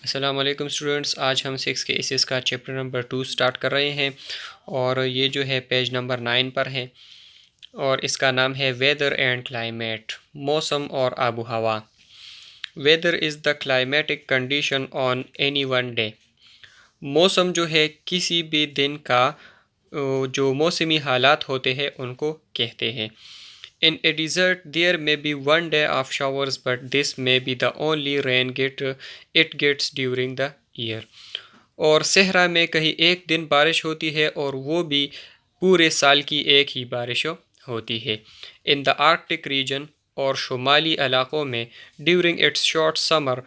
अस्सलाम वालेकुम स्टूडेंट्स। आज हम सिक्स के एसेस का चैप्टर नंबर 2 स्टार्ट कर रहे हैं और ये जो है पेज नंबर 9 पर है और इसका नाम है वेदर एंड क्लाइमेट, मौसम और आबो हवा। Weather is the climatic condition on any one day. मौसम जो है किसी भी दिन का जो मौसमी हालात होते हैं उनको कहते हैं। In a desert, there may be one day of showers, but this may be the only rain it gets during the year. और सहरा में कहीं एक दिन बारिश होती है और वो भी पूरे साल की एक ही बारिश होती है। इन द आर्कटिक रीजन और शुमाली इलाकों में ड्यूरिंग इट्स शॉर्ट समर,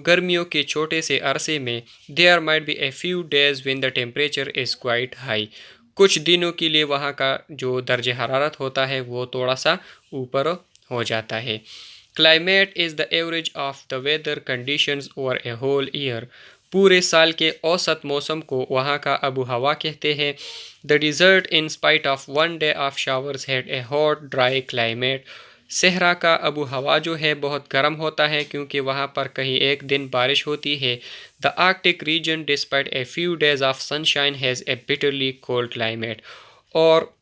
गर्मियों के छोटे से अरसे में there might be a few days when the temperature is quite high. कुछ दिनों के लिए वहाँ का जो दर्ज हरारत होता है वो थोड़ा सा ऊपर हो जाता है। Climate is the average of the weather conditions over a whole year. पूरे साल के औसत मौसम को वहाँ का आबो हवा कहते हैं। The desert in spite of one day of showers had a hot dry climate. सहरा का आबो हवा जो है बहुत गर्म होता है क्योंकि वहाँ पर कहीं एक दिन बारिश होती है। The Arctic region despite A few days of sunshine has a bitterly cold climate. और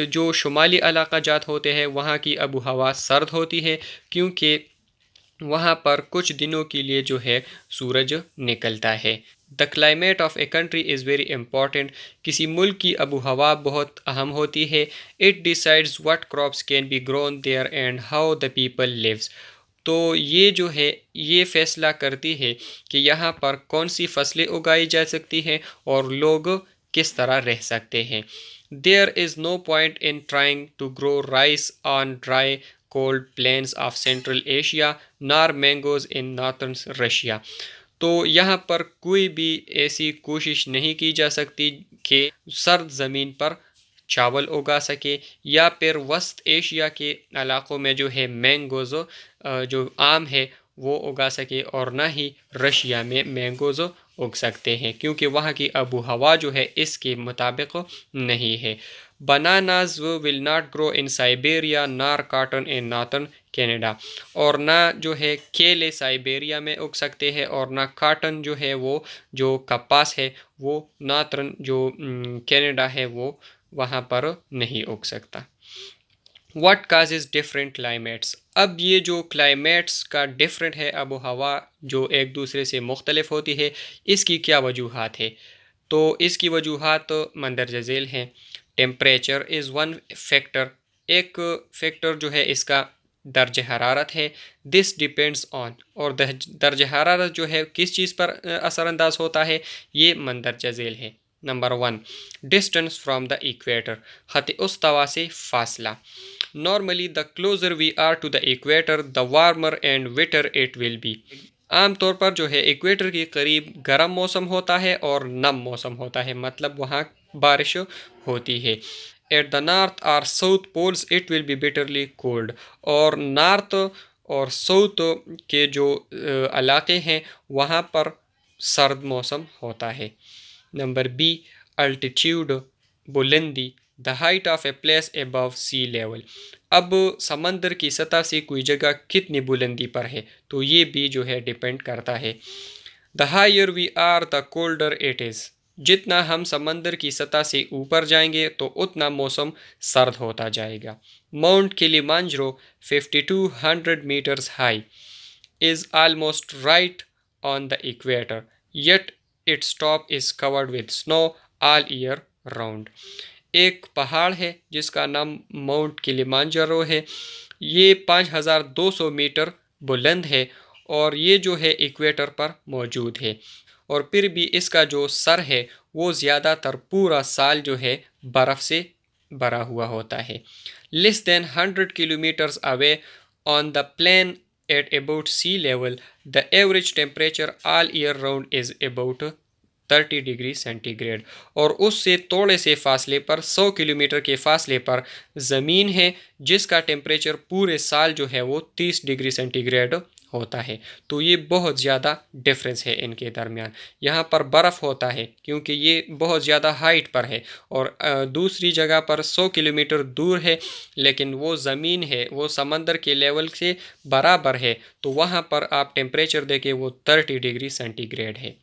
जो शुमाली इलाका जात होते हैं वहाँ की आबो हवा सर्द होती है क्योंकि वहाँ पर कुछ दिनों के लिए जो है सूरज निकलता है। The climate of a country is very important. किसी मुल्क की आबो हवा बहुत अहम होती है। It decides what crops can be grown there and how the people lives. तो ये जो है ये फैसला करती है कि यहाँ पर कौन सी फसलें उगाई जा सकती हैं और लोग किस तरह रह सकते हैं। There is no point in trying to grow rice on dry cold plains of central Asia nor mangoes in northern Russia. तो यहाँ पर कोई भी ऐसी कोशिश नहीं की जा सकती कि सर्द ज़मीन पर चावल उगा सके या फिर वस्त एशिया के इलाकों में जो है मैंगोज़ जो आम है वो उगा सके, और ना ही रशिया में मैंगोज़ उग सकते हैं क्योंकि वहाँ की आबो हवा जो है इसके मुताबिक नहीं है। Bananas will not grow in Siberia नार कॉटन इन नॉर्थर्न कनाडा। और ना जो है केले साइबेरिया में उग सकते हैं और ना कॉटन जो है वो जो कपास है वो नॉर्थर्न जो कनाडा है वो वहाँ पर नहीं उग सकता। What causes different climates? अब ये जो क्लाइमेट्स का डिफरेंट है, आबो हवा जो एक दूसरे से मुख्तलिफ होती है, इसकी क्या वजूहात है? तो इसकी वजूहात मंदरजा झेल हैं। Temperature is one factor. एक फैक्टर जो है इसका दर्ज हरारत है। दिस डिपेंड्स ऑन, और दर्ज हरारत जो है किस चीज़ पर असरअंदाज होता है, ये मंदरजा झेल है। Number 1, distance from the equator, खत उस्तवा से फासला। Normally the closer we are to the equator the warmer and wetter it will be. आमतौर पर जो है इक्वेटर के करीब गर्म मौसम होता है और नम मौसम होता है, मतलब वहाँ बारिश होती है। एट द नॉर्थ और south poles it will be bitterly cold. और नॉर्थ और साउथ के जो इलाके हैं वहाँ पर सर्द मौसम होता है। नंबर बी, अल्टीट्यूड, बुलंदी, the height of a place above sea level. अब समंदर की सतह से कोई जगह कितनी बुलंदी पर है, तो ये भी जो है डिपेंड करता है। The higher we are the colder it is. जितना हम समंदर की सतह से ऊपर जाएंगे तो उतना मौसम सर्द होता जाएगा। Mount Kilimanjaro 5200 metres high is almost right on the equator, yet its top is covered with snow all year round. एक पहाड़ है जिसका नाम माउंट किलिमांजारो है। ये 5200 मीटर बुलंद है और ये जो है इक्वेटर पर मौजूद है, और फिर भी इसका जो सर है वो ज़्यादातर पूरा साल जो है बर्फ़ से भरा हुआ होता है। Less than 100 kilometres away on the plane at about sea level, the average temperature all year round is about 30 degree centigrade. और उससे थोड़े से फासले पर 100 किलोमीटर के फासले पर ज़मीन है जिसका टेम्परेचर पूरे साल जो है वो 30 डिग्री सेंटीग्रेड होता है। तो ये बहुत ज़्यादा डिफरेंस है इनके दरमियान। यहाँ पर बर्फ़ होता है क्योंकि ये बहुत ज़्यादा हाइट पर है, और दूसरी जगह पर 100 किलोमीटर दूर है, लेकिन वो ज़मीन है, वो समंदर के लेवल से बराबर है। तो वहाँ पर आप टेम्परेचर देखें वो 30 डिग्री सेंटीग्रेड है।